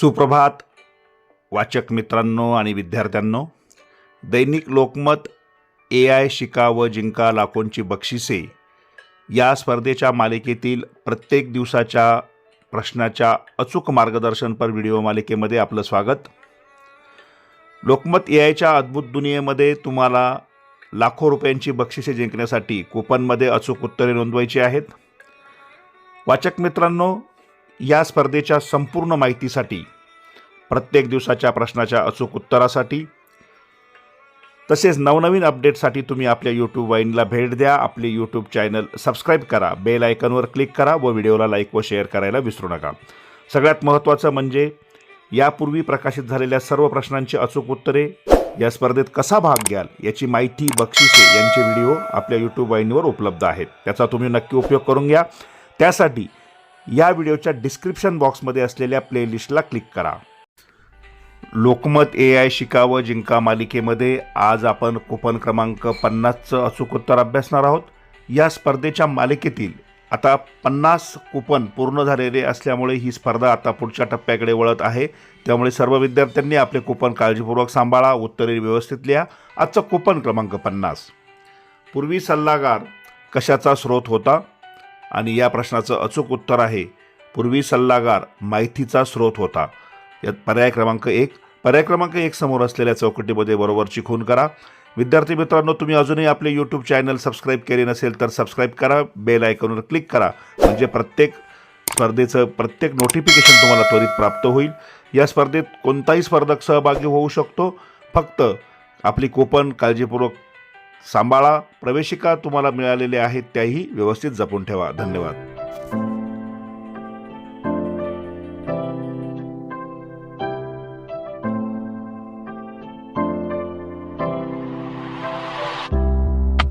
सुप्रभात वाचक मित्रांनो आणि विद्यार्थ्यांनो, दैनिक लोकमत AI शिका व जिंका लाखोंची बक्षिसे या स्पर्धेच्या मालिकेतील प्रत्येक दिवसाच्या प्रश्नाच्या अचूक मार्गदर्शनपर व्हिडिओ मालिकेमध्ये आपलं स्वागत। लोकमत AIच्या अद्भुत दुनियेमध्ये तुम्हाला लाखो रुपयांची बक्षिसे जिंकण्यासाठी कूपनमध्ये अचूक उत्तरे नोंदवायची आहेत। वाचक मित्रांनो, या स्पर्धेच्या संपूर्ण माहितीसाठी, प्रत्येक दिवसाच्या प्रश्नाच्या अचूक उत्तरासाठी तसेच नवनवीन अपडेटसाठी तुम्ही आपल्या YouTube वाहिनीला भेट द्या। आपले YouTube चॅनल सबस्क्राइब करा, बेल आयकॉनवर क्लिक करा व व्हिडिओला लाईक व शेअर करायला विसरू नका। सगळ्यात महत्त्वाचं म्हणजे यापूर्वी प्रकाशित झालेल्या सर्व प्रश्नांची अचूक उत्तरे, या स्पर्धेत कसा भाग घ्याल याची माहिती, बक्षिसे यांचे व्हिडिओ आपल्या YouTube वाहिनीवर उपलब्ध आहेत। त्याचा तुम्ही नक्की उपयोग करून घ्या। त्यासाठी या व्हिडिओच्या डिस्क्रिप्शन बॉक्समध्ये असलेल्या प्लेलिस्टला क्लिक करा। लोकमत AI शिका व जिंका मालिकेमध्ये आज आपण कूपन क्रमांक 50चं अचूक उत्तर अभ्यासणार आहोत। या स्पर्धेच्या मालिकेतील आता 50 कूपन पूर्ण झालेले असल्यामुळे ही स्पर्धा आता पुढच्या टप्प्याकडे वळत आहे। त्यामुळे सर्व विद्यार्थ्यांनी आपले कूपन काळजीपूर्वक सांभाळा, उत्तरे व्यवस्थित लिहा। आजचा कूपन क्रमांक 50, पूर्वी सल्लागार कशाचा स्रोत होता? आणि या प्रश्नाचं अचूक उत्तर आहे पूर्वी सल्लागार माहितीचा स्रोत होता। यात पर्याय क्रमांक 1, पर्याय क्रमांक 1 समोर असलेल्या चौकटीमध्ये बरोबरची खूण करा। विद्यार्थी मित्रांनो, तुम्ही अजूनही आपले YouTube चॅनल सबस्क्राइब केले नसेल तर सबस्क्राइब करा, बेल आयकॉनवर क्लिक करा, म्हणजे प्रत्येक स्पर्धेचं प्रत्येक नोटिफिकेशन तुम्हाला त्वरित प्राप्त होईल। या स्पर्धेत कोणताही स्पर्धक सहभागी होऊ शकतो, फक्त आपली कूपन काळजीपूर्वक सांभाळा। प्रवेशिका तुम्हाला मिळालेल्या आहेत त्याही व्यवस्थित जपून ठेवा। धन्यवाद।